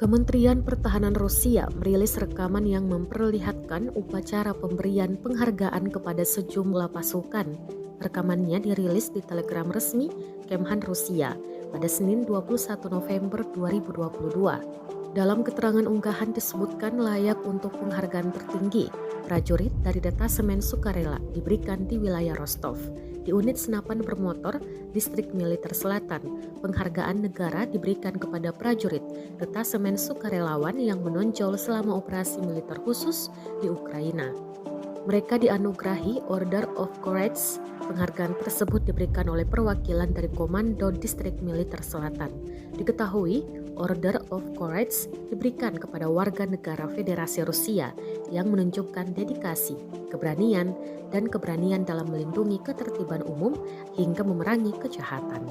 Kementerian Pertahanan Rusia merilis rekaman yang memperlihatkan upacara pemberian penghargaan kepada sejumlah pasukan. Rekamannya dirilis di Telegram resmi Kemhan Rusia pada Senin 21 November 2022. Dalam keterangan unggahan disebutkan layak untuk penghargaan tertinggi, prajurit dari Detasemen Sukarela diberikan di wilayah Rostov. Di unit senapan bermotor, distrik militer selatan, penghargaan negara diberikan kepada prajurit Detasemen Sukarelawan yang menonjol selama operasi militer khusus di Ukraina. Mereka dianugerahi Order of Courage. Penghargaan tersebut diberikan oleh perwakilan dari Komando Distrik Militer Selatan. Diketahui, Order of Courage diberikan kepada warga negara Federasi Rusia yang menunjukkan dedikasi, keberanian, dan keberanian dalam melindungi ketertiban umum hingga memerangi kejahatan.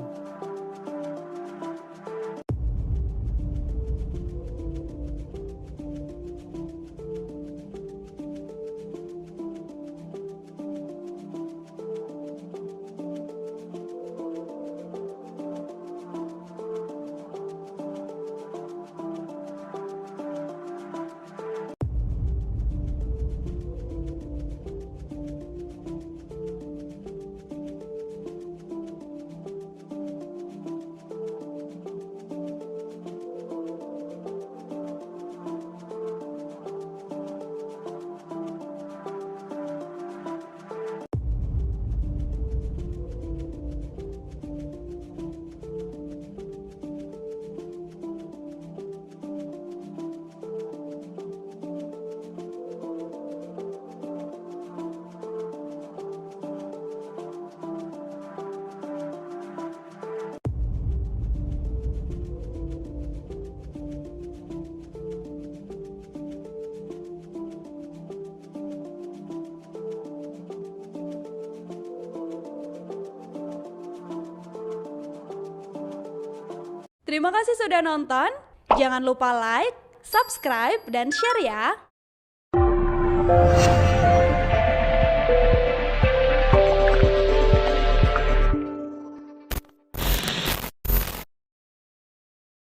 Terima kasih sudah nonton. Jangan lupa like, subscribe, dan share ya.